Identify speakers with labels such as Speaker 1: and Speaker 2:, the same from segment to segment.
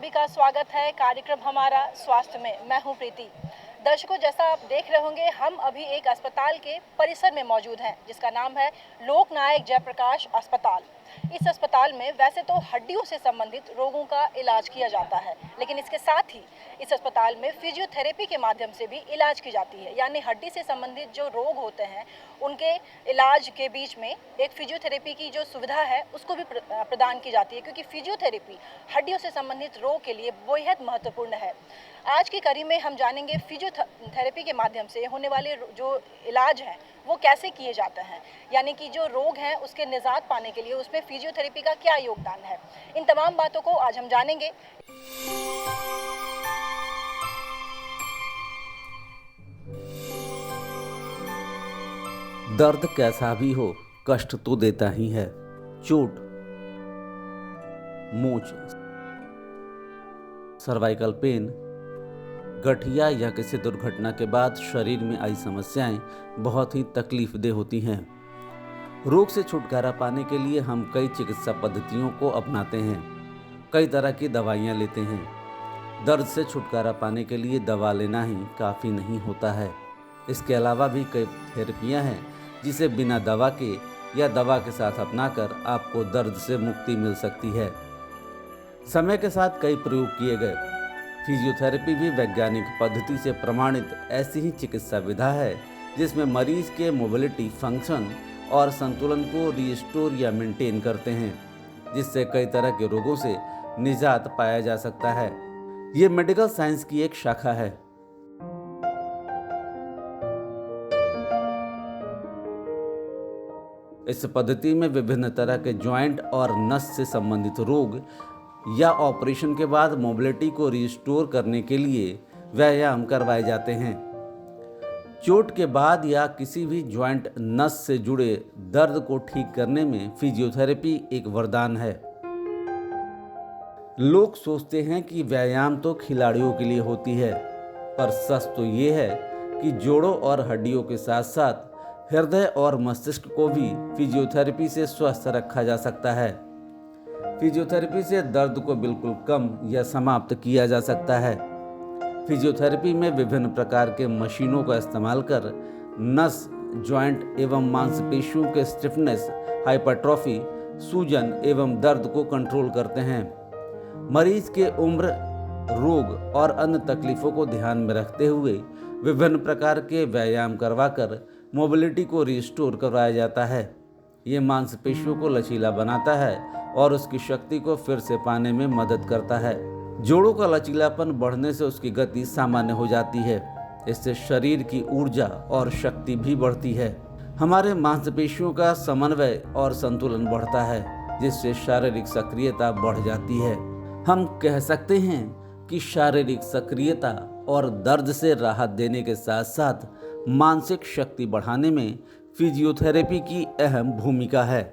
Speaker 1: सभी का स्वागत है कार्यक्रम हमारा स्वास्थ्य में। मैं हूं प्रीति। दर्शकों, जैसा आप देख रहे होंगे, हम अभी एक अस्पताल के परिसर में मौजूद हैं जिसका नाम है लोकनायक जयप्रकाश अस्पताल। इस अस्पताल में वैसे तो हड्डियों से संबंधित रोगों का इलाज किया जाता है, लेकिन इसके साथ ही इस अस्पताल में फिजियोथेरेपी के माध्यम से भी इलाज की जाती है। यानी हड्डी से संबंधित जो रोग होते हैं उनके इलाज के बीच में एक फिजियोथेरेपी की जो सुविधा है उसको भी प्रदान की जाती है, क्योंकि फिजियोथेरेपी हड्डियों से संबंधित रोग के लिए बेहद महत्वपूर्ण है। आज की कड़ी में हम जानेंगे फिजियोथेरेपी के माध्यम से होने वाले जो इलाज हैं वो कैसे किए जाते हैं, यानी कि जो रोग हैं उसके निजात पाने के लिए उसमें फिजियोथेरेपी का क्या योगदान है। इन तमाम बातों को आज हम जानेंगे।
Speaker 2: दर्द कैसा भी हो, कष्ट तो देता ही है। चोट, मोच, सर्वाइकल पेन, गठिया या किसी दुर्घटना के बाद शरीर में आई समस्याएं बहुत ही तकलीफदेह होती हैं। रोग से छुटकारा पाने के लिए हम कई चिकित्सा पद्धतियों को अपनाते हैं, कई तरह की दवाइयां लेते हैं। दर्द से छुटकारा पाने के लिए दवा लेना ही काफ़ी नहीं होता है। इसके अलावा भी कई थेरेपियां हैं जिसे बिना दवा के या दवा के साथ अपनाकर आपको दर्द से मुक्ति मिल सकती है। समय के साथ कई प्रयोग किए गए। फिजियोथेरेपी भी वैज्ञानिक पद्धति से प्रमाणित ऐसी ही चिकित्सा विधा है जिसमें मरीज के मोबिलिटी, फंक्शन और संतुलन को रिस्टोर या मेंटेन करते हैं, जिससे कई तरह के रोगों से निजात पाया जा सकता है। ये मेडिकल साइंस की एक शाखा है। इस पद्धति में विभिन्न तरह के जॉइंट और नस से संबंधित रोग या ऑपरेशन के बाद मोबिलिटी को रिस्टोर करने के लिए व्यायाम करवाए जाते हैं। चोट के बाद या किसी भी जॉइंट, नस से जुड़े दर्द को ठीक करने में फिजियोथेरेपी एक वरदान है। लोग सोचते हैं कि व्यायाम तो खिलाड़ियों के लिए होती है, पर सच तो ये है कि जोड़ों और हड्डियों के साथ साथ हृदय और मस्तिष्क को भी फिजियोथेरेपी से स्वस्थ रखा जा सकता है। फिजियोथेरेपी से दर्द को बिल्कुल कम या समाप्त किया जा सकता है। फिजियोथेरेपी में विभिन्न प्रकार के मशीनों का इस्तेमाल कर नस, जॉइंट एवं मांसपेशियों के स्टिफनेस, हाइपरट्रॉफी, सूजन एवं दर्द को कंट्रोल करते हैं। मरीज के उम्र, रोग और अन्य तकलीफों को ध्यान में रखते हुए विभिन्न प्रकार के व्यायाम करवाकर मोबिलिटी को रिस्टोर करवाया जाता है। ये मांसपेशियों को लचीला बनाता है और उसकी शक्ति को फिर से पाने में मदद करता है। जोड़ों का लचीलापन बढ़ने से उसकी गति सामान्य हो जाती है। इससे शरीर की ऊर्जा और शक्ति भी बढ़ती है। हमारे मांसपेशियों का समन्वय और संतुलन बढ़ता है, जिससे शारीरिक सक्रियता बढ़ जाती है। हम कह सकते हैं कि शारीरिक सक्रियता और दर्द से राहत देने के साथ साथ मानसिक शक्ति बढ़ाने में फिजियोथेरेपी की अहम भूमिका है।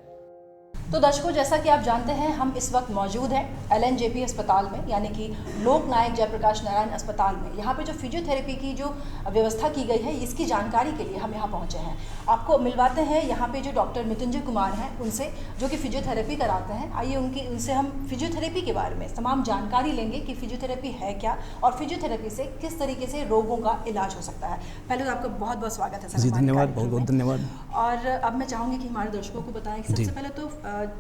Speaker 1: तो दर्शकों, जैसा कि आप जानते हैं, हम इस वक्त मौजूद हैं LNJP अस्पताल में, यानी कि लोकनायक जयप्रकाश नारायण अस्पताल में। यहाँ पे जो फिजियोथेरेपी की जो व्यवस्था की गई है, इसकी जानकारी के लिए हम यहाँ पहुँचे हैं। आपको मिलवाते हैं यहाँ पे जो डॉक्टर मृत्युंजय कुमार हैं उनसे, जो कि फिजियोथेरेपी कराते हैं। आइए उनसे हम फिजियोथेरेपी के बारे में तमाम जानकारी लेंगे कि फिजियोथेरेपी है क्या और फिजियोथेरेपी से किस तरीके से रोगों का इलाज हो सकता है। पहले तो आपका बहुत बहुत स्वागत है सर।
Speaker 3: जी धन्यवाद, बहुत बहुत धन्यवाद।
Speaker 1: और अब मैं चाहूँगी कि हमारे दर्शकों को बताएं कि सबसे पहले तो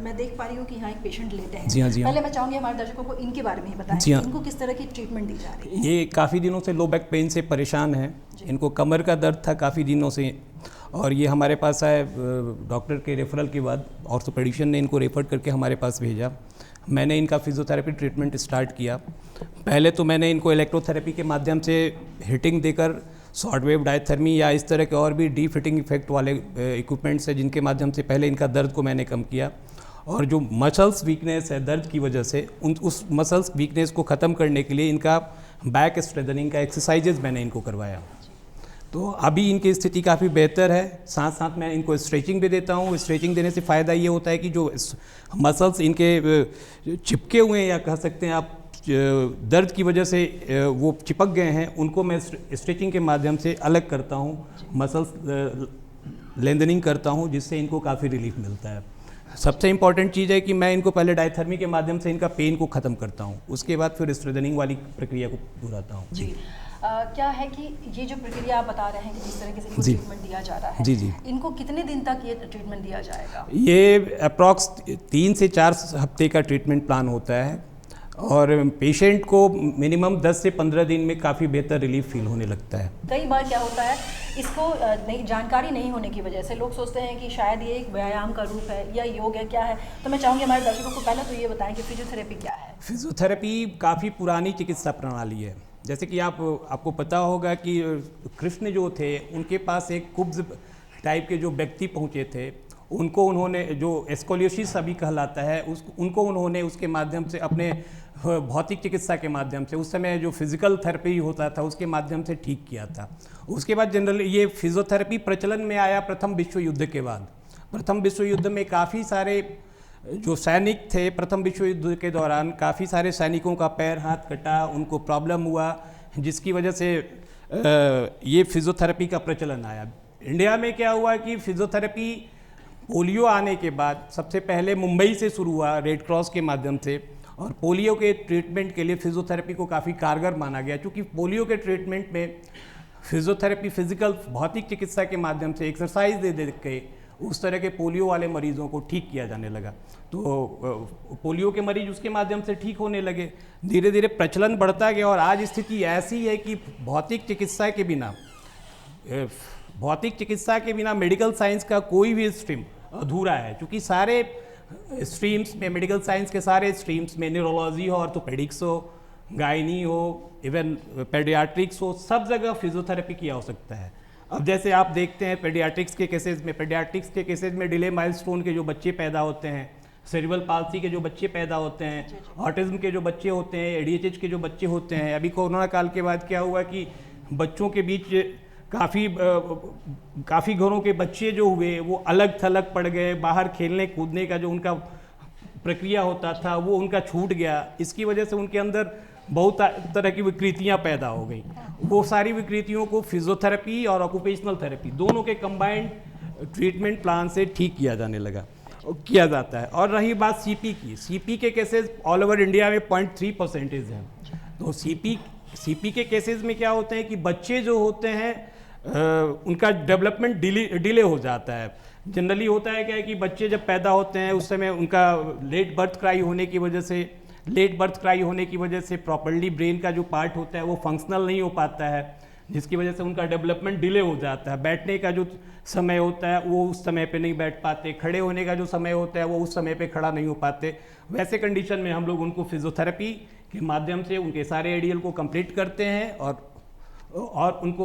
Speaker 1: मैं देख पा रही हूँ कि यहाँ एक पेशेंट लेटे हैं।
Speaker 3: जी हाँ, जी हाँ।
Speaker 1: पहले मैं चाहूँगी हमारे दर्शकों को इनके बारे में ही बताएं।
Speaker 3: जी हाँ।
Speaker 1: इनको किस तरह की ट्रीटमेंट दी जा रही है?
Speaker 3: ये काफ़ी दिनों से लो बैक पेन से परेशान है। इनको कमर का दर्द था काफ़ी दिनों से, और ये हमारे पास आए डॉक्टर के रेफरल के बाद। ऑर्थोपेडिशियन ने इनको रेफर करके हमारे पास भेजा। मैंने इनका फिजियोथेरेपी ट्रीटमेंट स्टार्ट किया। पहले तो मैंने इनको इलेक्ट्रोथेरेपी के माध्यम से हिटिंग देकर शॉर्ट वेव डायथर्मी या इस तरह के और भी डी फिटिंग इफेक्ट वाले इक्विपमेंट्स है जिनके माध्यम से पहले इनका दर्द को मैंने कम किया। और जो मसल्स वीकनेस है दर्द की वजह से, उस मसल्स वीकनेस को ख़त्म करने के लिए इनका बैक स्ट्रेंथनिंग का एक्सरसाइजेज मैंने इनको करवाया। तो अभी इनकी स्थिति काफ़ी बेहतर है। साथ साथ मैं इनको स्ट्रेचिंग भी देता हूँ। स्ट्रेचिंग देने से फ़ायदा ये होता है कि जो मसल्स इनके चिपके हुए हैं, या कह सकते हैं आप दर्द की वजह से वो चिपक गए हैं, उनको मैं स्ट्रेचिंग के माध्यम से अलग करता हूँ, मसल्स लेंथनिंग करता हूँ, जिससे इनको काफ़ी रिलीफ मिलता है। सबसे इम्पॉर्टेंट चीज़ है कि मैं इनको पहले डायथर्मी के माध्यम से इनका पेन को ख़त्म करता हूँ, उसके बाद फिर स्ट्रेंथनिंग वाली प्रक्रिया को दोहराता हूँ।
Speaker 1: जी क्या है कि ये जो प्रक्रिया आप बता रहे हैं कि जिस तरीके से इनको
Speaker 3: जी।
Speaker 1: ट्रीटमेंट दिया जा रहा है,
Speaker 3: जी।
Speaker 1: इनको कितने दिन तक ये ट्रीटमेंट दिया जाएगा?
Speaker 3: ये अप्रॉक्स 3 से 4 हफ्ते का ट्रीटमेंट प्लान होता है और पेशेंट को मिनिमम 10 से 15 दिन में काफ़ी बेहतर रिलीफ फील होने लगता है।
Speaker 1: कई बार क्या होता है, इसको नहीं जानकारी नहीं होने की वजह से लोग सोचते हैं कि शायद ये एक व्यायाम का रूप है या योग है, क्या है। तो मैं चाहूँगी हमारे दर्शकों को पहले तो ये बताएं कि फिजियोथेरेपी क्या है।
Speaker 3: फिजियोथेरेपी काफ़ी पुरानी चिकित्सा प्रणाली है। जैसे कि आपको पता होगा कि कृष्ण जो थे, उनके पास एक कुब्ज टाइप के जो व्यक्ति पहुँचे थे, उन्होंने जो एस्कोलियोसिस अभी कहलाता है, उनको उन्होंने उसके माध्यम से अपने भौतिक चिकित्सा के माध्यम से, उस समय जो फिजिकल थेरेपी होता था उसके माध्यम से ठीक किया था। उसके बाद जनरली ये फिजियोथेरेपी प्रचलन में आया प्रथम विश्व युद्ध के बाद। प्रथम विश्व युद्ध में काफ़ी सारे जो सैनिक थे, प्रथम विश्व युद्ध के दौरान काफ़ी सारे सैनिकों का पैर हाथ कटा, उनको प्रॉब्लम हुआ, जिसकी वजह से ये फिजियोथेरेपी का प्रचलन आया। इंडिया में क्या हुआ कि फिजियोथेरेपी पोलियो आने के बाद सबसे पहले मुंबई से शुरू हुआ रेड क्रॉस के माध्यम से, और पोलियो के ट्रीटमेंट के लिए फिजियोथेरेपी को काफ़ी कारगर माना गया, क्योंकि पोलियो के ट्रीटमेंट में फिजियोथेरेपी फिजिकल भौतिक चिकित्सा के माध्यम से एक्सरसाइज दे के उस तरह के पोलियो वाले मरीजों को ठीक किया जाने लगा। तो पोलियो के मरीज उसके माध्यम से ठीक होने लगे। धीरे धीरे प्रचलन बढ़ता गया और आज स्थिति ऐसी है कि भौतिक चिकित्सा के बिना मेडिकल साइंस का कोई भी स्ट्रीम अधूरा है, क्योंकि सारे स्ट्रीम्स में, मेडिकल साइंस के सारे स्ट्रीम्स में, न्यूरोलॉजी हो, ऑर्थोपेडिक्स हो, गायनी हो, इवन पेडियाट्रिक्स हो, सब जगह फिजियोथेरेपी की आवश्यकता है। अब जैसे आप देखते हैं पेडियाट्रिक्स के केसेस में डिले माइलस्टोन के जो बच्चे पैदा होते हैं, सेरिब्रल पाल्सी के जो बच्चे पैदा होते हैं, ऑटिज्म के जो बच्चे होते हैं, ADHD के जो बच्चे होते हैं। अभी कोरोना काल के बाद क्या हुआ कि बच्चों के बीच काफ़ी घरों के बच्चे जो हुए वो अलग थलग पड़ गए, बाहर खेलने कूदने का जो उनका प्रक्रिया होता था वो उनका छूट गया। इसकी वजह से उनके अंदर बहुत तरह की विकृतियां पैदा हो गई। वो सारी विकृतियों को फिजियोथेरेपी और ऑक्यूपेशनल थेरेपी दोनों के कंबाइंड ट्रीटमेंट प्लान से ठीक किया जाने लगा, किया जाता है। और रही बात सीपी के केसेस ऑल ओवर इंडिया में 0.3% हैं। तो सीपी के केसेस में क्या होते हैं कि बच्चे जो होते हैं उनका डेवलपमेंट डिले हो जाता है। जनरली होता है क्या है कि बच्चे जब पैदा होते हैं उस समय उनका लेट बर्थ क्राई होने की वजह से प्रॉपर्ली ब्रेन का जो पार्ट होता है वो फंक्शनल नहीं हो पाता है, जिसकी वजह से उनका डेवलपमेंट डिले हो जाता है। बैठने का जो समय होता है वो उस समय पे नहीं बैठ पाते, खड़े होने का जो समय होता है वो उस समय पे खड़ा नहीं हो पाते। वैसे कंडीशन में हम लोग उनको फिजियोथेरेपी के माध्यम से उनके सारे एडीएल को कंप्लीट करते हैं और उनको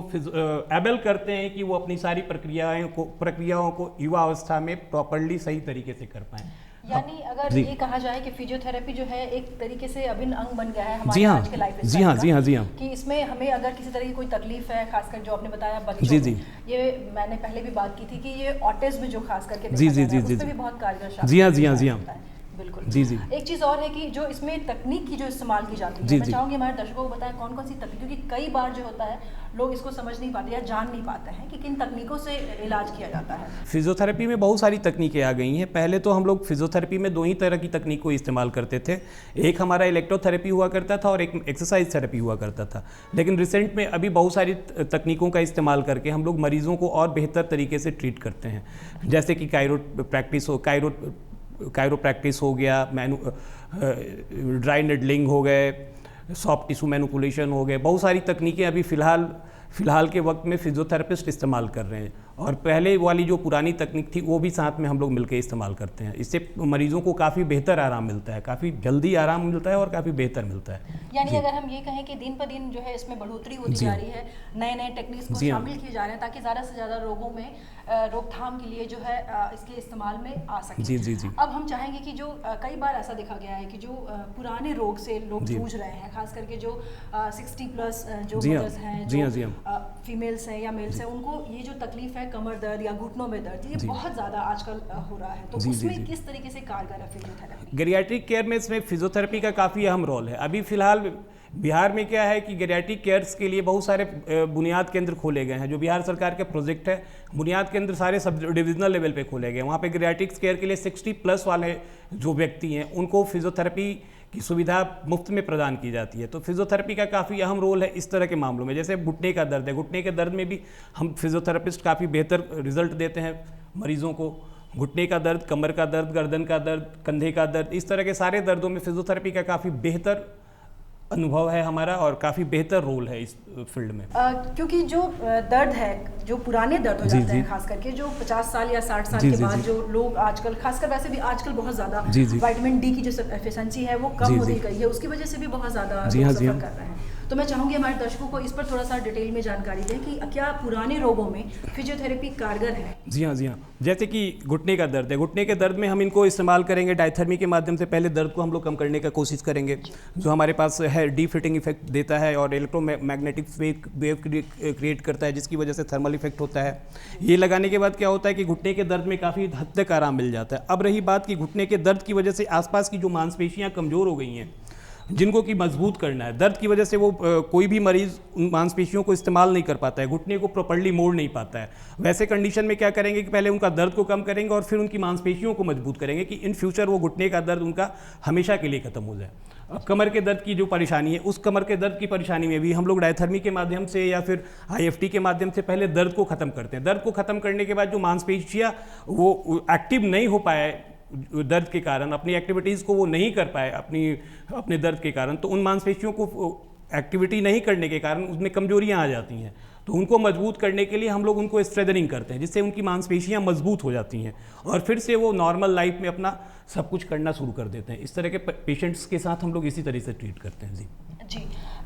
Speaker 3: एबल करते हैं कि वो अपनी सारी प्रक्रियाओं को युवा अवस्था में प्रॉपर्ली सही तरीके से कर पाएँ।
Speaker 1: यानी अगर ये कहा जाए कि फिजियोथेरेपी जो है एक तरीके से अभिन्न अंग बन गया है हमारे
Speaker 3: जी हाँ,
Speaker 1: आज के लाइफ
Speaker 3: जी हाँ, जी हाँ, जी हाँ,
Speaker 1: कि इसमें हमें अगर किसी तरह की कोई तकलीफ है, खासकर जो आपने बताया बच्चों
Speaker 3: जी,
Speaker 1: ये मैंने पहले भी बात की थी कि ये ऑटिज्म जो खास करके
Speaker 3: जी,
Speaker 1: देखा
Speaker 3: जी,
Speaker 1: जा रहा है,
Speaker 3: जी,
Speaker 1: उस पे
Speaker 3: जी,
Speaker 1: भी बहुत कारगर
Speaker 3: जी हाँ, जी हाँ, जी हाँ,
Speaker 1: बिल्कुल
Speaker 3: जी जी।
Speaker 1: एक चीज़ और है कि जो इसमें तकनीक की जो इस्तेमाल की जाती है,
Speaker 3: जी,
Speaker 1: मैं
Speaker 3: जी।
Speaker 1: चाहूँगी हमारे दर्शकों को बताएं कौन कौन सी तकनीक, क्योंकि कई बार जो होता है लोग इसको समझ नहीं पाते या जान नहीं पाते हैं कि किन तकनीकों से इलाज किया जाता है।
Speaker 3: फिजियोथेरेपी में बहुत सारी तकनीकें आ गई हैं। पहले तो हम लोग फिजियोथेरेपी में 2 ही तरह की तकनीक को इस्तेमाल करते थे। एक हमारा इलेक्ट्रोथेरेपी हुआ करता था और एक एक्सरसाइज थेरेपी हुआ करता था। लेकिन रिसेंट में अभी बहुत सारी तकनीकों का इस्तेमाल करके हम लोग मरीजों को और बेहतर तरीके से ट्रीट करते हैं। जैसे कि कायरोप्रैक्टिस हो गया, ड्राई निडलिंग हो गए, सॉफ्ट टिश्यू मैनिपुलेशन हो गए। बहुत सारी तकनीकें अभी फ़िलहाल के वक्त में फिजियोथेरेपिस्ट इस्तेमाल कर रहे हैं, और पहले वाली जो पुरानी तकनीक थी वो भी साथ में हम लोग मिलकर इस्तेमाल करते हैं। इससे मरीजों को काफ़ी बेहतर आराम मिलता है, काफ़ी जल्दी आराम मिलता है और काफ़ी बेहतर मिलता है।
Speaker 1: यानी अगर हम ये कहें कि दिन पर दिन जो है इसमें बढ़ोतरी होती जा रही है, नए टेक्निक्स को शामिल किए जा रहे हैं ताकि ज़्यादा से ज़्यादा रोगों में रोकथाम के लिए जो है इसके इस्तेमाल में आ सके।
Speaker 3: जी जी जी।
Speaker 1: अब हम चाहेंगे कि जो कई बार ऐसा देखा गया है कि जो पुराने रोग से लोग जूझ रहे हैं, खास करके जो 60+ जो मदर्स हैं, जो फीमेल्स हैं या मेल्स हैं, उनको ये जो तकलीफ है कमर दर्द या घुटनों में दर्द, ये बहुत ज़्यादा आजकल हो रहा है। तो उसमें किस तरीके से कारगर है फिजियोथेरेपी?
Speaker 3: गैरियाट्रिक केयर में इसमें फिजियोथेरेपी का काफ़ी अहम रोल है। अभी फ़िलहाल बिहार में क्या है कि गेरियाट्रिक केयर्स के लिए बहुत सारे बुनियाद केंद्र खोले गए हैं। जो बिहार सरकार के प्रोजेक्ट है, बुनियाद केंद्र सारे सब डिविजनल लेवल पे खोले गए हैं। वहाँ पे गेरियाट्रिक केयर के लिए 60+ वाले जो व्यक्ति हैं उनको फिजियोथेरेपी की सुविधा मुफ्त में प्रदान की जाती है। तो फिजियोथेरेपी का काफ़ी अहम रोल है इस तरह के मामलों में। जैसे घुटने का दर्द है, घुटने के दर्द में भी हम फिजियोथेरेपिस्ट काफ़ी बेहतर रिजल्ट देते हैं मरीजों को। घुटने का दर्द, कमर का दर्द, गर्दन का दर्द, कंधे का दर्द, इस तरह के सारे दर्दों में फिजियोथेरेपी का काफ़ी बेहतर अनुभव है हमारा और काफ़ी बेहतर रोल है इस फील्ड में।
Speaker 1: क्योंकि जो दर्द है, जो पुराने दर्द हो जाते हैं, खास करके जो 50 साल या 60 साल के बाद जो लोग आजकल, खासकर वैसे भी आजकल बहुत ज़्यादा विटामिन डी की जो एफिशिएंसी है वो कम होती गई है, उसकी वजह से भी बहुत ज़्यादा सफ़र कर रहे हैं। तो मैं चाहूँगी हमारे दर्शकों को इस पर थोड़ा सा डिटेल में जानकारी दें कि क्या पुराने रोगों में फिजियोथेरेपी कारगर है।
Speaker 3: जी हाँ। जैसे कि घुटने का दर्द है, घुटने के दर्द में हम इनको इस्तेमाल करेंगे डायथर्मी के माध्यम से। पहले दर्द को हम लोग कम करने का कोशिश करेंगे, जो हमारे पास है डी फिटिंग इफेक्ट देता है और इलेक्ट्रोमैग्नेटिक वेव क्रिएट करता है, जिसकी वजह से थर्मल इफेक्ट होता है। ये लगाने के बाद क्या होता है कि घुटने के दर्द में काफ़ी हद तक आराम मिल जाता है। अब रही बात कि घुटने के दर्द की वजह से आसपास की जो मांसपेशियाँ कमज़ोर हो गई हैं, जिनको कि मजबूत करना है, दर्द की वजह से वो कोई भी मरीज उन मांसपेशियों को इस्तेमाल नहीं कर पाता है, घुटने को प्रॉपर्ली मोड़ नहीं पाता है। वैसे कंडीशन में क्या करेंगे कि पहले उनका दर्द को कम करेंगे और फिर उनकी मांसपेशियों को मजबूत करेंगे कि इन फ्यूचर वो घुटने का दर्द उनका हमेशा के लिए खत्म हो जाए। अब कमर के दर्द की जो परेशानी है, उस कमर के दर्द की परेशानी में भी हम लोग डायथर्मी के माध्यम से या फिर IFT के माध्यम से पहले दर्द को ख़त्म करते हैं। दर्द को ख़त्म करने के बाद जो मांसपेशियाँ वो एक्टिव नहीं हो पाए दर्द के कारण, अपनी एक्टिविटीज़ को वो नहीं कर पाए अपने दर्द के कारण, तो उन मांसपेशियों को एक्टिविटी नहीं करने के कारण उसमें कमजोरियां आ जाती हैं। तो उनको मजबूत करने के लिए हम लोग उनको स्ट्रेंथनिंग करते हैं, जिससे उनकी मांसपेशियां मजबूत हो जाती हैं और फिर से वो नॉर्मल लाइफ में अपना सब कुछ करना शुरू कर देते हैं। इस तरह के पेशेंट्स के साथ हम लोग इसी तरह से ट्रीट करते हैं। जी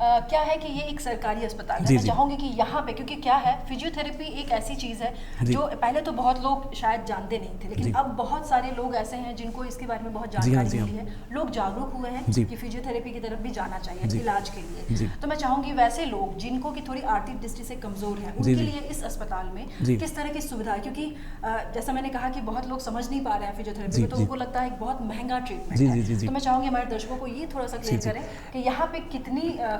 Speaker 1: क्या है कि ये एक सरकारी अस्पताल है। मैं चाहूँगी कि यहाँ पे, क्योंकि क्या है, फिजियोथेरेपी एक ऐसी चीज़ है जो पहले तो बहुत लोग शायद जानते नहीं थे, लेकिन अब बहुत सारे लोग ऐसे हैं जिनको इसके बारे में बहुत जानकारी मिली है। लोग जागरूक हुए हैं कि फिजियोथेरेपी की तरफ भी जाना चाहिए इलाज के लिए। तो मैं चाहूँगी वैसे लोग जिनको की थोड़ी आर्थिक दृष्टि से कमज़ोर है, उनके लिए इस अस्पताल में किस तरह की सुविधा है, क्योंकि जैसा मैंने कहा कि बहुत लोग समझ नहीं पा रहे हैं फिजियोथेरेपी को, तो उनको लगता है एक बहुत महंगा ट्रीटमेंट है। तो मैं चाहूँगी हमारे दर्शकों को ये थोड़ा सा क्लियर करें कि यहाँ पे कितनी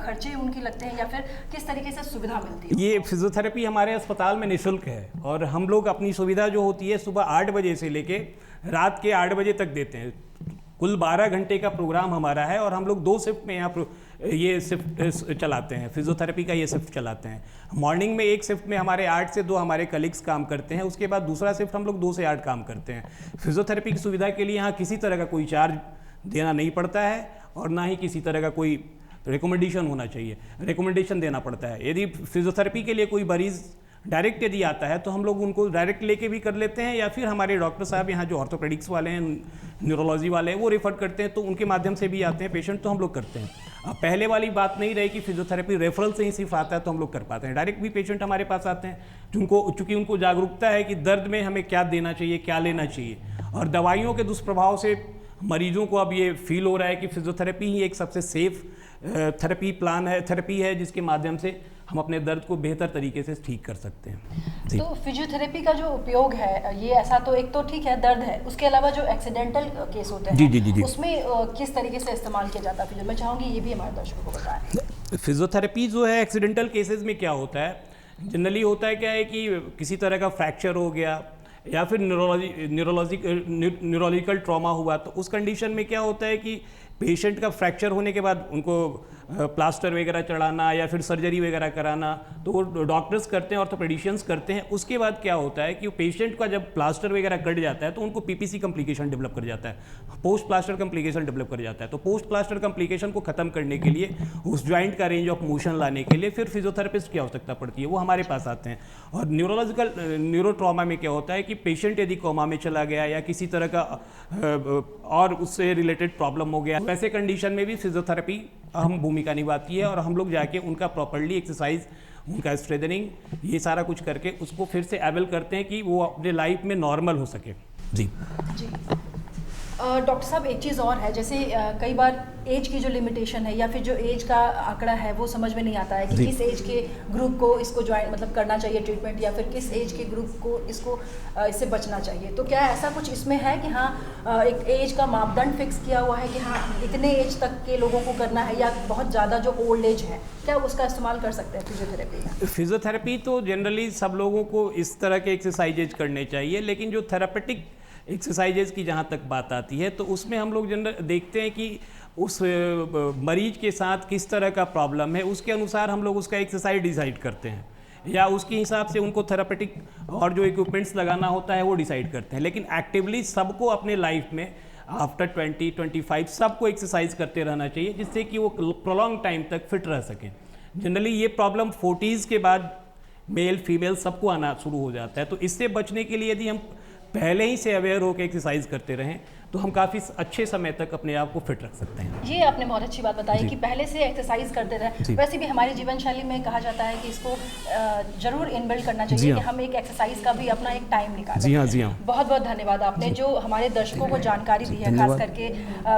Speaker 1: खर्चे उनके लगते हैं या फिर किस तरीके से सुविधा मिलती है।
Speaker 3: ये फिजियोथेरेपी हमारे अस्पताल में निःशुल्क है और हम लोग अपनी सुविधा जो होती है सुबह 8 बजे से लेके रात के 8 बजे तक देते हैं। कुल 12 घंटे का प्रोग्राम हमारा है और हम लोग 2 शिफ्ट में यहाँ ये शिफ्ट चलाते हैं, फिजियोथेरेपी का ये शिफ्ट चलाते हैं। मॉर्निंग में एक शिफ्ट में हमारे 8 से 2 हमारे कलीग्स काम करते हैं, उसके बाद दूसरा शिफ्ट हम लोग 2 से 8 काम करते हैं। फिजियोथेरेपी की सुविधा के लिए यहाँ किसी तरह का कोई चार्ज देना नहीं पड़ता है और ना ही किसी तरह का कोई रिकमेंडेशन होना चाहिए, रिकमेंडेशन देना पड़ता है। यदि फिजियोथेरेपी के लिए कोई मरीज़ डायरेक्ट यदि आता है तो हम लोग उनको डायरेक्ट लेके भी कर लेते हैं, या फिर हमारे डॉक्टर साहब यहाँ जो ऑर्थोपेडिक्स वाले हैं, न्यूरोलॉजी वाले हैं, वो रेफर करते हैं, तो उनके माध्यम से भी आते हैं पेशेंट, तो हम लोग करते हैं। अब पहले वाली बात नहीं रही कि फिजियोथेरेपी रेफरल से ही सिर्फ आता है तो हम लोग कर पाते हैं, डायरेक्ट भी पेशेंट हमारे पास आते हैं, चूँकि उनको जागरूकता है कि दर्द में हमें क्या देना चाहिए, क्या लेना चाहिए। और दवाइयों के दुष्प्रभाव से मरीजों को अब ये फील हो रहा है कि फिजियोथेरेपी ही एक सबसे सेफ थेरेपी है जिसके माध्यम से हम अपने दर्द को बेहतर तरीके से ठीक कर सकते हैं।
Speaker 1: तो फिजियोथेरेपी का जो उपयोग है, ये ऐसा तो एक तो ठीक है दर्द है, उसके अलावा जो एक्सीडेंटल केस होते हैं उसमें किस तरीके से इस्तेमाल किया जाता है, मैं चाहूँगी ये भी हमारे दर्शकों को बताएं।
Speaker 3: फिजियोथेरेपी जो है एक्सीडेंटल केसेस में क्या होता है, जनरली होता है क्या है कि किसी तरह का फ्रैक्चर हो गया या फिर न्यूरोलॉजिकल ट्रॉमा हुआ, तो उस कंडीशन में क्या होता है कि पेशेंट का फ्रैक्चर होने के बाद उनको प्लास्टर वगैरह चढ़ाना या फिर सर्जरी वगैरह कराना तो वो डॉक्टर्स करते हैं, ऑर्थोपेडिशियंस करते हैं। उसके बाद क्या होता है कि पेशेंट का जब प्लास्टर वगैरह कट जाता है तो उनको PPC कॉम्प्लिकेशन डेवलप कर जाता है, पोस्ट प्लास्टर कॉम्प्लिकेशन डेवलप कर जाता है। तो पोस्ट प्लास्टर कॉम्प्लिकेशन को खत्म करने के लिए, उस जॉइंट का रेंज ऑफ मोशन लाने के लिए फिर फिजियोथेरेपिस्ट की आवश्यकता पड़ती है, वो हमारे पास आते हैं। और न्यूरो ट्रॉमा में क्या होता है कि पेशेंट यदि कोमा में चला गया या किसी तरह का और उससे रिलेटेड प्रॉब्लम हो गया, वैसे कंडीशन में भी फिजियोथेरेपी अहम भूमिका निभाती है और हम लोग जाके उनका प्रॉपर्ली एक्सरसाइज, उनका स्ट्रेंथनिंग, ये सारा कुछ करके उसको फिर से एबल करते हैं कि वो अपने लाइफ में नॉर्मल हो सके। जी
Speaker 1: डॉक्टर साहब एक चीज़ और है, जैसे कई बार एज की जो लिमिटेशन है या फिर जो एज का आंकड़ा है वो समझ में नहीं आता है कि किस एज के ग्रुप को इसको ज्वाइन मतलब करना चाहिए ट्रीटमेंट, या फिर किस एज के ग्रुप को इससे बचना चाहिए। तो क्या ऐसा कुछ इसमें है कि हाँ एक एज का मापदंड फिक्स किया हुआ है कि हाँ इतने एज तक के लोगों को करना है, या बहुत ज़्यादा जो ओल्ड एज है क्या उसका इस्तेमाल कर सकते हैं फिजियोथेरेपी में?
Speaker 3: फिजियोथेरेपी तो जनरली सब लोगों को इस तरह के एक्सरसाइजेज करने चाहिए, लेकिन जो थेरापेटिक एक्सरसाइजेज की जहाँ तक बात आती है तो उसमें हम लोग जनरल देखते हैं कि उस मरीज के साथ किस तरह का प्रॉब्लम है, उसके अनुसार हम लोग उसका एक्सरसाइज डिसाइड करते हैं, या उसके हिसाब से उनको थेरापेटिक और जो इक्विपमेंट्स लगाना होता है वो डिसाइड करते हैं। लेकिन एक्टिवली सबको अपने लाइफ में आफ्टर 20-25 सबको एक्सरसाइज करते रहना चाहिए, जिससे कि वो प्रोलॉन्ग टाइम तक फिट रह सकें। जनरली ये प्रॉब्लम 40s के बाद मेल फीमेल सबको आना शुरू हो जाता है, तो इससे बचने के लिए यदि हम पहले ही से अवेयर होकर एक्सरसाइज करते रहें तो हम काफ़ी अच्छे समय तक अपने आप को फिट रख सकते हैं।
Speaker 1: ये आपने बहुत अच्छी बात बताई कि पहले से एक्सरसाइज करते रहे। वैसे भी हमारी जीवन शैली में कहा जाता है कि इसको जरूर इनबिल्ड करना चाहिए कि हम एक एक्सरसाइज का भी अपना एक टाइम निकालें।
Speaker 3: जी हाँ।
Speaker 1: बहुत बहुत धन्यवाद आपने जो हमारे दर्शकों को जानकारी दी है, खास करके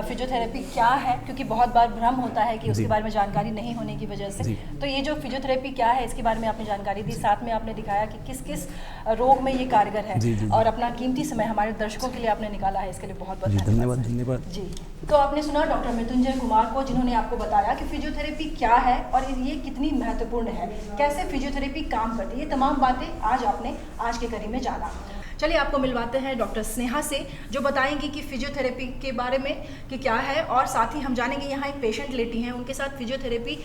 Speaker 1: फिजियोथेरेपी क्या है, क्योंकि बहुत बार भ्रम होता है कि उसके बारे में जानकारी नहीं होने की वजह से। तो ये जो फिजियोथेरेपी क्या है इसके बारे में आपने जानकारी दी, साथ में आपने दिखाया कि किस किस रोग में ये कारगर है, और अपना कीमती समय हमारे दर्शकों के लिए आपने निकाला है, इसके लिए बहुत बहुत
Speaker 3: धन्यवाद
Speaker 1: जी। तो आपने सुना डॉक्टर मृत्युंजय कुमार को, जिन्होंने आपको बताया कि फिजियोथेरेपी क्या है और ये कितनी महत्वपूर्ण है, कैसे फिजियोथेरेपी काम करती है। ये तमाम बातें आज आपने आज के कड़ी में जाना। चलिए आपको मिलवाते हैं डॉक्टर स्नेहा से, जो बताएंगी कि फिजियोथेरेपी के बारे में कि क्या है, और साथ ही हम जानेंगे यहाँ एक पेशेंट लेटी हैं, उनके साथ फिजियोथेरेपी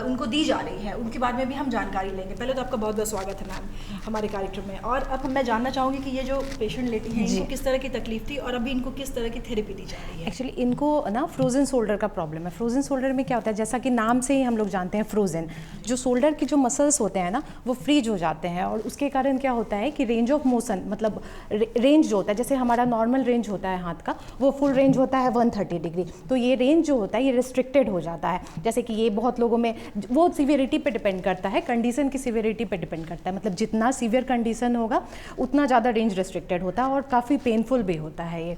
Speaker 1: उनको दी जा रही है, उनके बारे में भी हम जानकारी लेंगे। पहले तो आपका बहुत बहुत स्वागत है मैम हमारे कार्यक्रम में। और अब मैं जानना चाहूँगी कि ये जो पेशेंट लेटी हैं इनको किस तरह की तकलीफ थी और अभी इनको किस तरह की थेरेपी दी जा रही है?
Speaker 4: एक्चुअली इनको ना फ्रोजन शोल्डर का प्रॉब्लम है। फ्रोजन शोल्डर में क्या होता है, जैसा कि नाम से ही हम लोग जानते हैं फ्रोजन, जो शोल्डर के जो मसल्स होते हैं ना वो फ्रीज हो जाते हैं, और उसके कारण क्या होता है कि रेंज ऑफ मोशन मतलब रेंज जो होता है, जैसे हमारा नॉर्मल रेंज होता है हाथ का, वो फुल रेंज होता है 130 डिग्री, तो ये रेंज जो होता है ये रिस्ट्रिक्टेड हो जाता है। जैसे कि ये बहुत लोगों में वो सीवियरिटी पे डिपेंड करता है, कंडीशन की सीवियरिटी पे डिपेंड करता है, मतलब जितना सीवियर कंडीशन होगा उतना ज़्यादा रेंज रिस्ट्रिक्टेड होता है और काफ़ी पेनफुल भी होता है ये।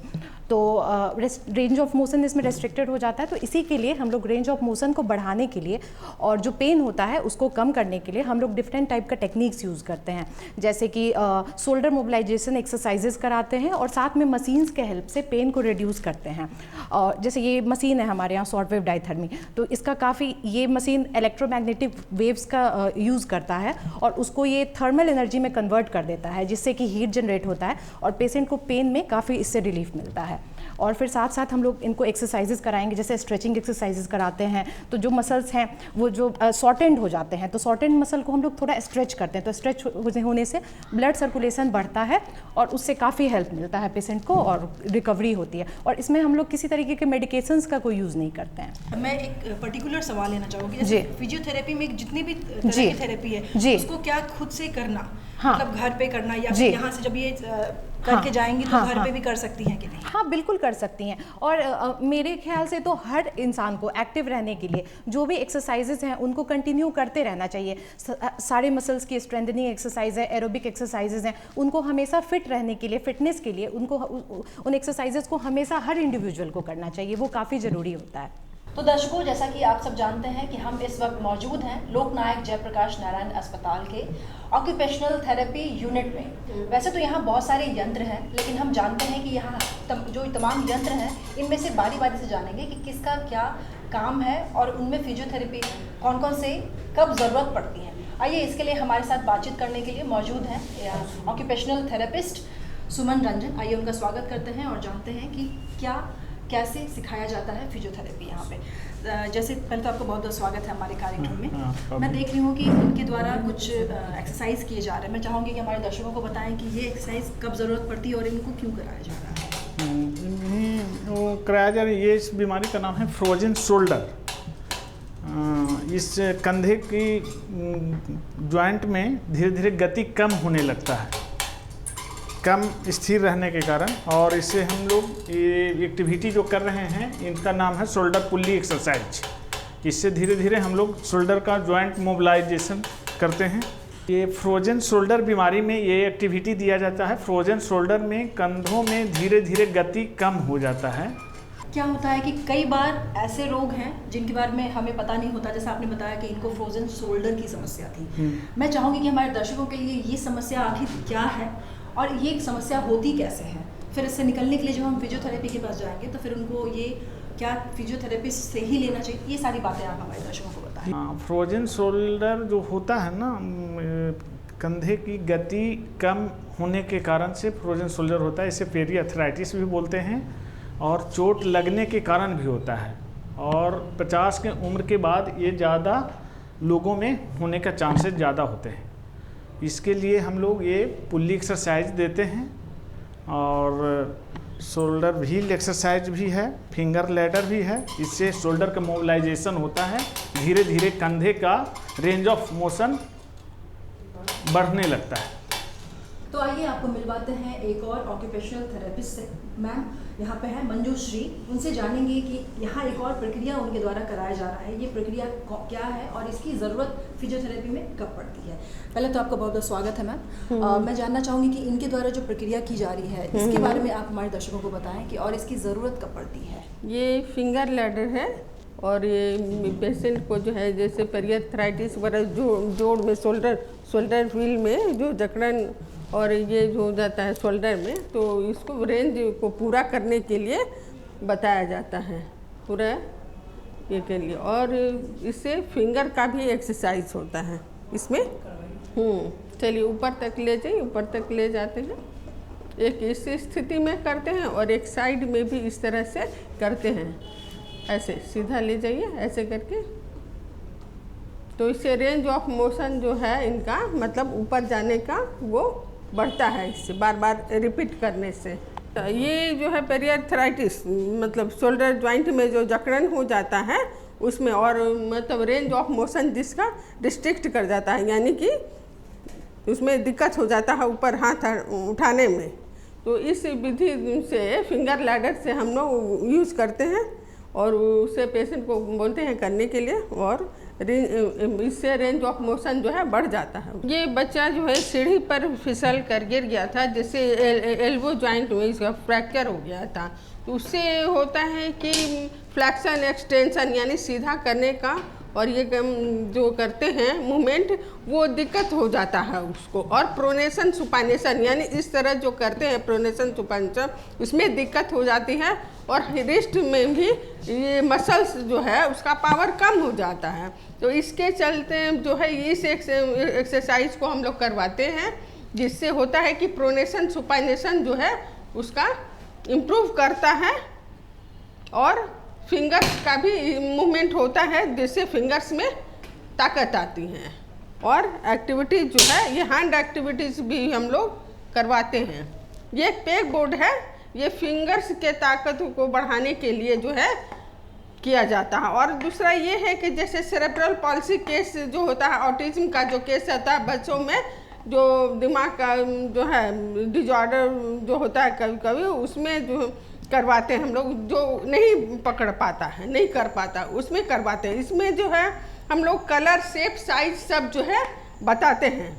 Speaker 4: तो रेंज ऑफ मोशन इसमें रेस्ट्रिक्टेड हो जाता है, तो इसी के लिए हम लोग रेंज ऑफ मोशन को बढ़ाने के लिए और जो पेन होता है उसको कम करने के लिए हम लोग डिफरेंट टाइप का टेक्निक्स यूज़ करते हैं, जैसे कि शोल्डर मोबिलाइजेशन एक्सरसाइजेस कराते हैं और साथ में मशीन्स के हेल्प से पेन को रिड्यूस करते हैं। और जैसे ये मशीन है हमारे यहाँ शॉर्ट वेव डायथर्मी, तो इसका काफ़ी ये मशीन इलेक्ट्रोमैग्नेटिक वेव्स का यूज़ करता है और उसको ये थर्मल एनर्जी में कन्वर्ट कर देता है, जिससे कि हीट जनरेट होता है और पेशेंट को पेन में काफ़ी इससे रिलीफ मिलता है। और फिर साथ साथ हम लोग इनको एक्सरसाइजेस कराएंगे, जैसे स्ट्रेचिंग एक्सरसाइजेस कराते हैं, तो जो मसल्स हैं वो जो शॉर्टेंड हो जाते हैं, तो शॉर्टेंड मसल को हम लोग थोड़ा स्ट्रेच करते हैं, तो स्ट्रेच होने से ब्लड सर्कुलेशन बढ़ता है और उससे काफ़ी हेल्प मिलता है पेशेंट को और रिकवरी होती है। और इसमें हम लोग किसी तरीके के मेडिकेशंस का कोई यूज़ नहीं करते हैं।
Speaker 1: मैं एक पर्टिकुलर सवाल लेना चाहूँगी, जैसे फिजियोथेरेपी में जितनी भी तरह की थेरेपी है उसको क्या खुद से करना, मतलब घर पे करना, या फिर यहाँ से जब ये करके जाएंगी तो घर पे भी कर सकती हैं कि नहीं?
Speaker 4: हाँ बिल्कुल कर सकती हैं, और मेरे ख्याल से तो हर इंसान को एक्टिव रहने के लिए जो भी एक्सरसाइजेज हैं उनको कंटिन्यू करते रहना चाहिए। सारे मसल्स की स्ट्रेंथनिंग एक्सरसाइज है, एरोबिक एक्सरसाइजेज हैं, उनको हमेशा फिट रहने के लिए, फिटनेस के लिए उनको उन एक्सरसाइजेज को हमेशा हर इंडिविजुअल को करना चाहिए, वो काफ़ी ज़रूरी होता है।
Speaker 1: तो दर्शकों, जैसा कि आप सब जानते हैं कि हम इस वक्त मौजूद हैं लोकनायक जयप्रकाश नारायण अस्पताल के ऑक्यूपेशनल थेरेपी यूनिट में। वैसे तो यहाँ बहुत सारे यंत्र हैं, लेकिन हम जानते हैं कि यहाँ जो तमाम यंत्र हैं इनमें से बारी बारी से जानेंगे कि किसका क्या काम है और उनमें फिजियोथेरेपी कौन कौन से कब ज़रूरत पड़ती है। आइए इसके लिए हमारे साथ बातचीत करने के लिए मौजूद हैं ऑक्यूपेशनल थेरेपिस्ट सुमन रंजन। आइए उनका स्वागत करते हैं और जानते हैं कि कैसे सिखाया जाता है फिजियोथेरेपी यहाँ पे। जैसे पहले तो आपको बहुत बहुत स्वागत है हमारे कार्यक्रम में। मैं देख रही हूँ कि इनके द्वारा कुछ एक्सरसाइज किए जा रहे हैं। मैं चाहूँगी कि हमारे दर्शकों को बताएं कि ये एक्सरसाइज कब ज़रूरत पड़ती है और इनको क्यों कराया जा रहा है।
Speaker 5: वो कराया जा रहा है, ये इस बीमारी का नाम है फ्रोजन शोल्डर। इस कंधे की जॉइंट में धीरे धीरे गति कम होने लगता है, कम स्थिर रहने के कारण, और इससे हम लोग ये एक्टिविटी जो कर रहे हैं इनका नाम है शोल्डर पुल्ली एक्सरसाइज। इससे धीरे धीरे हम लोग शोल्डर का जॉइंट मोबिलाइजेशन करते हैं ये फ्रोजन शोल्डर बीमारी में ये एक्टिविटी दिया जाता है। फ्रोजन शोल्डर में कंधों में धीरे धीरे गति कम हो जाता है।
Speaker 1: क्या होता है कि कई बार ऐसे लोग हैं जिनके बारे में हमें पता नहीं होता, जैसा आपने बताया कि इनको फ्रोजन शोल्डर की समस्या थी। मैं चाहूँगी कि हमारे दर्शकों के लिए ये समस्या आखिर क्या है और ये समस्या होती कैसे है, फिर इससे निकलने के लिए जब हम फिजियोथेरेपी के पास जाएंगे तो फिर उनको ये क्या फिजियोथेरेपिस्ट से ही लेना चाहिए, ये सारी बातें आप हमारे दर्शकों को बताएं।
Speaker 5: हाँ, फ्रोजन शोल्डर जो होता है ना, कंधे की गति कम होने के कारण से फ्रोजन शोल्डर होता है। इसे पेरियार्थराइटिस भी बोलते हैं और चोट लगने के कारण भी होता है। और 50 के उम्र के बाद ये ज़्यादा लोगों में होने का चांसेस ज़्यादा होते हैं। इसके लिए हम लोग ये पुल्ली एक्सरसाइज देते हैं और शोल्डर व्हील एक्सरसाइज भी है, फिंगर लैडर भी है। इससे शोल्डर का मोबिलाइजेशन होता है, धीरे धीरे कंधे का रेंज ऑफ मोशन बढ़ने लगता है।
Speaker 1: तो आइए आपको मिलवाते हैं एक और ऑक्यूपेशनल थेरेपिस्ट से। मैम यहाँ पे है मंजूश्री, उनसे जानेंगे कि यहाँ एक और प्रक्रिया उनके द्वारा कराया जा रहा है, ये प्रक्रिया क्या है और इसकी ज़रूरत फिजियोथेरेपी में कब पड़ती है। पहले तो आपका बहुत बहुत स्वागत है मैम। मैं जानना चाहूँगी कि इनके द्वारा जो प्रक्रिया की जा रही है इसके बारे में आप हमारे दर्शकों को बताएं कि और इसकी ज़रूरत कब पड़ती है।
Speaker 6: ये फिंगर लैडर है और ये पेशेंट को जो है जैसे पेरियार्थराइटिस वगैरह जोड़ में शोल्डर व्हील में जो जकड़न और ये जो हो जाता है शोल्डर में, तो इसको रेंज को पूरा करने के लिए बताया जाता है पूरा ये के लिए। और इससे फिंगर का भी एक्सरसाइज होता है इसमें। चलिए ऊपर तक ले जाइए, ऊपर तक ले जाते हैं। एक इस स्थिति में करते हैं और एक साइड में भी इस तरह से करते हैं। ऐसे सीधा ले जाइए ऐसे करके, तो इससे रेंज ऑफ मोशन जो है इनका मतलब ऊपर जाने का वो बढ़ता है इससे बार बार रिपीट करने से। ये जो है पेरियार्थराइटिस मतलब शोल्डर जॉइंट में जो जकड़न हो जाता है उसमें और मतलब रेंज ऑफ मोशन जिसका रिस्ट्रिक्ट कर जाता है, यानी कि उसमें दिक्कत हो जाता है ऊपर हाथ उठाने में। तो इस विधि से फिंगर लैडर से हम लोग यूज़ करते हैं और उससे पेशेंट को बोलते हैं करने के लिए और इससे रेंज ऑफ मोशन जो है बढ़ जाता है। ये बच्चा जो है सीढ़ी पर फिसल कर गिर गया था, जिससे एल्बो जॉइंट में इसका फ्रैक्चर हो गया था। तो उससे होता है कि फ्लैक्शन एक्सटेंशन यानी सीधा करने का और ये जो करते हैं मूवमेंट वो दिक्कत हो जाता है उसको। और प्रोनेशन सुपानेशन यानी इस तरह जो करते हैं प्रोनेशन सुपानेशन उसमें दिक्कत हो जाती है। और रिस्ट में भी ये मसल्स जो है उसका पावर कम हो जाता है। तो इसके चलते जो है इस एक्सरसाइज को हम लोग करवाते हैं, जिससे होता है कि प्रोनेशन सुपानेशन जो है उसका इम्प्रूव करता है और फिंगर्स का भी मूवमेंट होता है, जिससे फिंगर्स में ताकत आती है। और एक्टिविटीज़ जो है ये हैंड एक्टिविटीज़ भी हम लोग करवाते हैं। ये एक पेग बोर्ड है, ये फिंगर्स के ताकत को बढ़ाने के लिए जो है किया जाता है। और दूसरा ये है कि जैसे सेरेब्रल पॉल्सी केस जो होता है, ऑटिज्म का जो केस आता है बच्चों में, जो दिमाग का जो है डिजॉर्डर जो होता है कभी कभी, उसमें जो करवाते हैं हम लोग, जो नहीं पकड़ पाता है नहीं कर पाता उसमें करवाते हैं। इसमें जो है हम लोग कलर शेप साइज सब जो है बताते हैं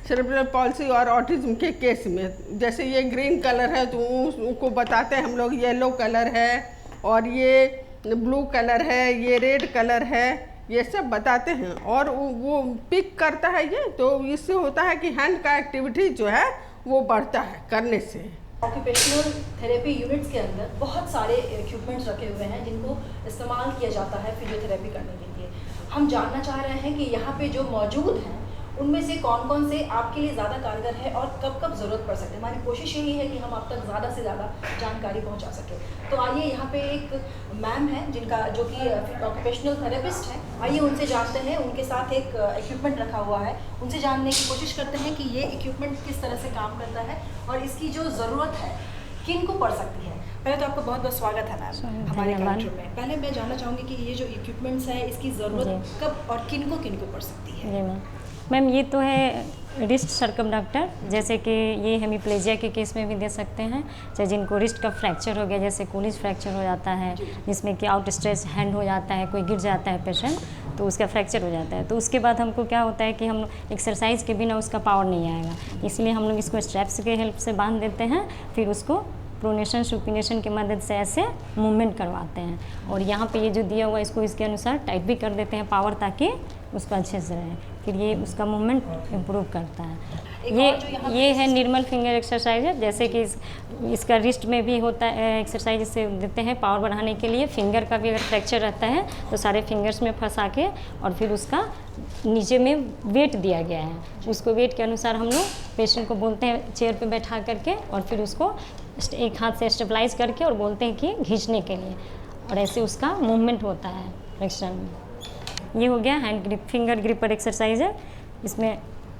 Speaker 6: सेरेब्रल पॉल्सी और ऑटिज्म के केस में। जैसे ये ग्रीन कलर है तो उसको बताते हैं हम लोग येलो कलर है, और ये ब्लू कलर है, ये रेड कलर है, ये सब बताते हैं। और वो पिक करता है ये, तो इससे होता है कि हैंड का एक्टिविटी जो है वो बढ़ता है करने से।
Speaker 1: ऑक्यूपेशनल थेरेपी यूनिट्स के अंदर बहुत सारे इक्विपमेंट्स रखे हुए हैं जिनको इस्तेमाल किया जाता है फिजियोथेरेपी करने के लिए। हम जानना चाह रहे हैं कि यहाँ पे जो मौजूद हैं उनमें से कौन कौन से आपके लिए ज़्यादा कारगर है और कब कब ज़रूरत पड़ सकती है। हमारी कोशिश यही है कि हम आप तक ज़्यादा से ज़्यादा जानकारी पहुँचा सकें। तो आइए, यहाँ पे एक मैम है जिनका जो कि ऑक्यूपेशनल थेरेपिस्ट हैं, आइए उनसे जानते हैं। उनके साथ एक इक्विपमेंट रखा हुआ है, उनसे जानने की कोशिश करते हैं कि ये इक्विपमेंट किस तरह से काम करता है और इसकी जो ज़रूरत है किन को पड़ सकती है। पहले तो आपका बहुत बहुत स्वागत है मैम हमारे कार्यक्रम में। पहले मैं जानना चाहूँगी कि ये जो इक्विपमेंट्स हैं इसकी ज़रूरत कब और किन को पड़ सकती है।
Speaker 7: मैम ये तो है रिस्ट सर्कमडक्टर, जैसे कि ये हेमीप्लेजिया के केस में भी दे सकते हैं, चाहे जिनको रिस्ट का फ्रैक्चर हो गया, जैसे कोलिज फ्रैक्चर हो जाता है, जिसमें कि आउट स्ट्रेच हैंड हो जाता है, कोई गिर जाता है पेशेंट तो उसका फ्रैक्चर हो जाता है, तो उसके बाद हमको क्या होता है कि हम एक्सरसाइज के बिना उसका पावर नहीं आएगा, इसलिए हम लोग इसको स्ट्रैप्स के हेल्प से बांध देते हैं, फिर उसको प्रोनेशन सुपिनेशन की मदद से ऐसे मूवमेंट करवाते हैं। और यहाँ पे ये जो दिया हुआ है इसको इसके अनुसार टाइट भी कर देते हैं पावर, ताकि उसका अच्छे से रहे, फिर ये उसका मूवमेंट इम्प्रूव करता है। ये है निर्मल फिंगर एक्सरसाइज है, जैसे कि इसका रिस्ट में भी होता है एक्सरसाइज, इससे देते हैं पावर बढ़ाने के लिए। फिंगर का भी अगर फ्रैक्चर रहता है तो सारे फिंगर्स में फंसा के और फिर उसका नीचे में वेट दिया गया है, उसको वेट के अनुसार हम लोग पेशेंट को बोलते हैं चेयर पे बैठा करके और फिर उसको एक हाथ से स्टेबलाइज करके और बोलते हैं कि खींचने के लिए, और ऐसे उसका मूवमेंट होता है फ्रैक्चर में। ये हो गया hand grip finger gripper exercise है, इसमें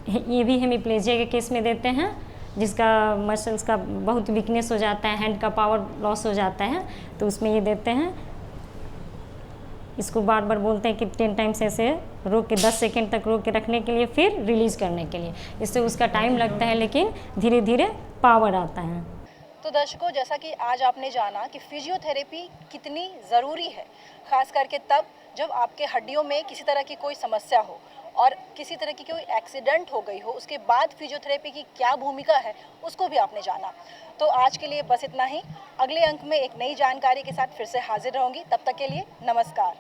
Speaker 7: ये भी हेमीप्लेजिया के केस में देते हैं, जिसका मसल्स का बहुत वीकनेस हो जाता है, हैंड का पावर लॉस हो जाता है, तो उसमें ये देते हैं। इसको बार बार बोलते हैं कि 10 टाइम्स ऐसे रोक के 10 सेकेंड तक रोक के रखने के लिए, फिर रिलीज़ करने के लिए। इससे उसका टाइम लगता है लेकिन धीरे धीरे पावर आता है।
Speaker 1: तो दर्शकों, जैसा कि आज आपने जाना कि फिजियोथेरेपी कितनी ज़रूरी है, ख़ास करके तब जब आपके हड्डियों में किसी तरह की कोई समस्या हो और किसी तरह की कोई एक्सीडेंट हो गई हो, उसके बाद फिजियोथेरेपी की क्या भूमिका है उसको भी आपने जाना। तो आज के लिए बस इतना ही। अगले अंक में एक नई जानकारी के साथ फिर से हाजिर रहूँगी, तब तक के लिए नमस्कार।